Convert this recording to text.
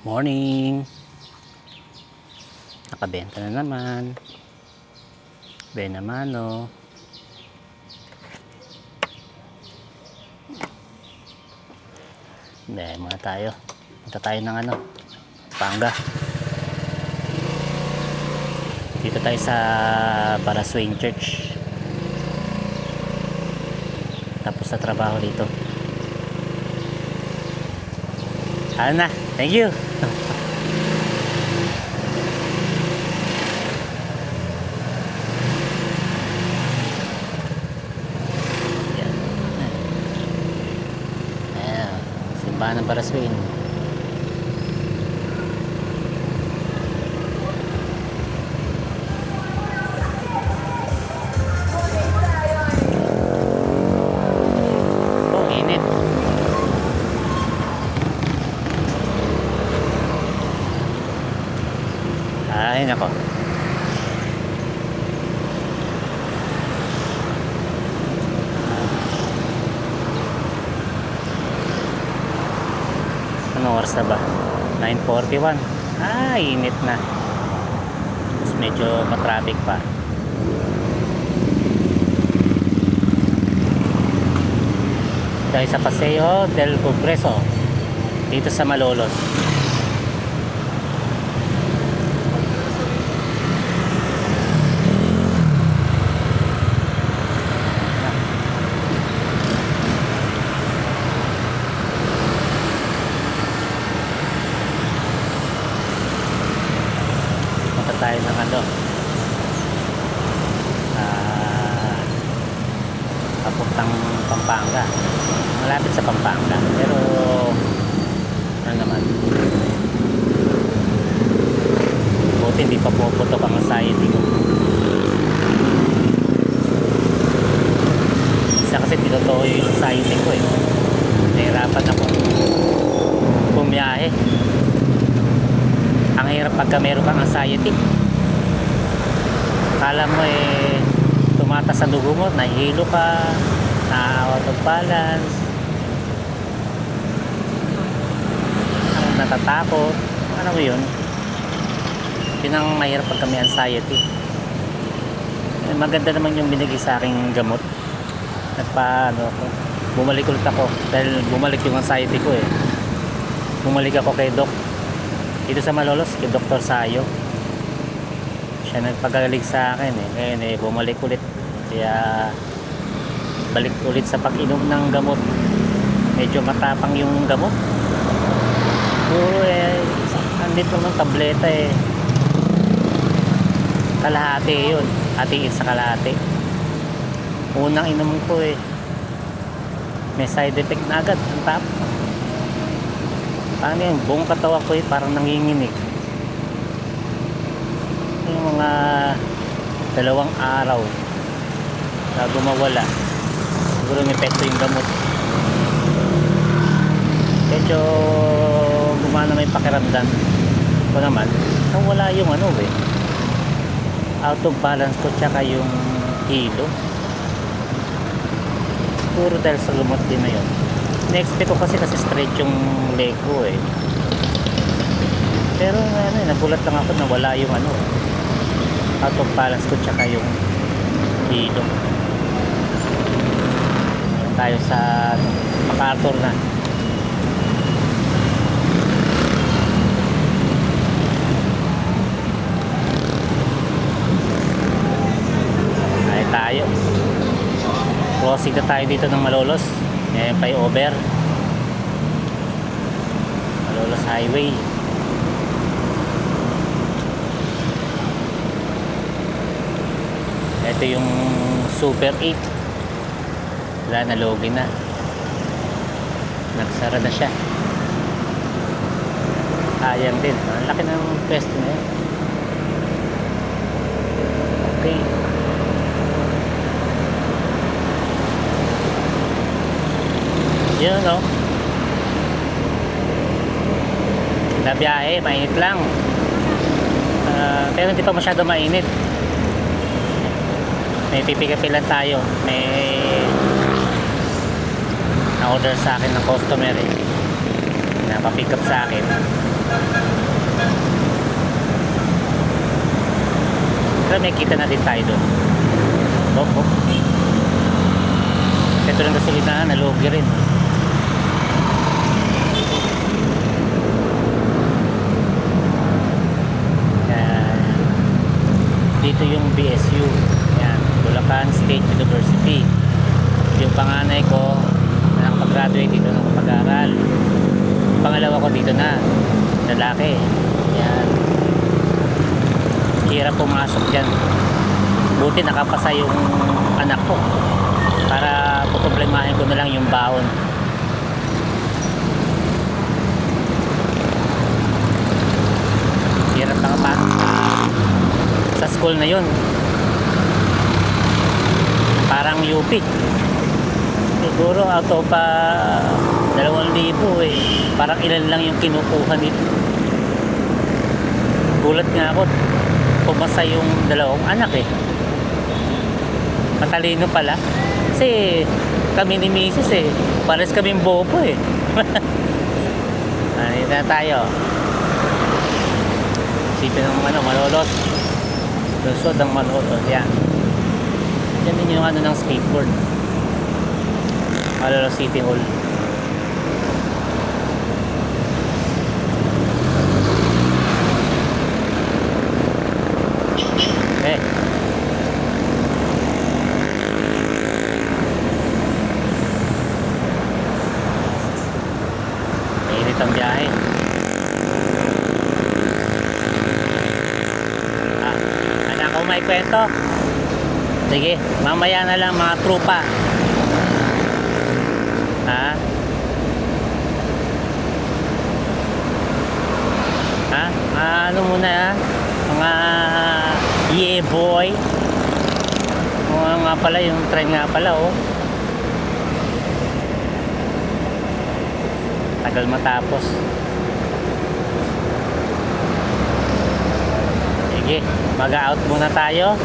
Morning. Nakabenta na naman. Benamano. Hindi, mga tayo. Punta tayo ng Panga. Dito tayo sa Baraswain Church. Tapos sa trabaho dito. Ano na? Thank you. Ayan. Simbahan ng Baraswain. Oh, init. Ay, nako. Anong oras na ba? 9:41. Ah, init na. Tapos medyo matraffic pa. Dahil sa Paseo del Congreso dito sa Malolos. Punta tayo ng papuntang Pampanga. Malapit sa Pampanga, pero ano naman, buti hindi pa puputok ang anxiety ko. Isa kasi tinotoo yung anxiety ko eh. Nahirapan akong bumiyahe. Ang hirap pagka meron kang anxiety. Akala mo tumatas sa dugo mo, nahihilo ka, na-out of balance, natatakot. Ano mo yun? Yun ang mahirap pagka may anxiety. Maganda naman yung binigay sa aking gamot. Bumalik ulit ako dahil bumalik yung anxiety ko eh. Bumalik ako kay Doc dito sa Malolos, kay Dr. Sayo. Siya nagpagaling sa akin eh. Ngayon bumalik ulit. Kaya balik ulit sa pag-inom ng gamot. Medyo matapang yung gamot. Puro andito ng tableta eh. Kalahati yun. Hatiin sa kalahati. Unang inom ko eh. May side effect na agad. Ang tap. Paano yun? Buong katawan ko parang nanginginig. Yung mga 2 araw bago mawala. Siguro may epekto yung gamot. Medyo gumana may pakiramdam ko naman. Nawala yung out of balance ko tsaka yung hilo. Puro dahil sa gamot din na yun. Na-expect ko kasi straight yung leg ko eh. Pero nagulat lang ako na wala yung out of balance ko tsaka yung hilo. Tayo sa MacArthur na. Ay tayo. Crossing na tayo dito ng Malolos. Flyover. Malolos Highway. Ito yung Super 8. Wala na, login na. Nagsara na siya. Sayang din. Ang laki ng pwesto na yun. Okay. Yun na biyahe, mainit lang. Pero hindi pa masyado mainit. May pipigapilan tayo. May na-order sa akin ng customer na pa-pick up sa akin. Pero may kita na din tayo doon. Oh. Ito lang gasolinahan, nalugi rin. Yan. Dito yung BSU. Yan, Bulacan State University. Yung panganay ko na nakapag-graduate dito ng pag-aaral. Pangalawa ko dito na, lalaki. Yan. Hirap pumasok dyan. Buti nakapasa yung anak ko para puproblemahin ko na lang yung baon. Hirap nakapasok sa school na yun. Parang UP. Siguro out of 2,000 eh. Parang ilan lang yung kinukuha nito. Gulat nga ako. Pumasa yung dalawang anak eh. Matalino pala. Kasi kami ni Mrs. eh. Pares kaming bobo eh. Dito na tayo. Isipin ng Malolos. Lusod ang Malolos. Yan. Yan din yung ng skateboard. Malolos City Hall. Okay. Mainit ang biyahe. Anak ko may kwento. Sige, mamaya na lang mga trupa. Ha? Ha? Ano muna ha? Mga yeah boy. Mga nga pala yung train nga pala oh. Tagal matapos. Sige, mag-out muna tayo.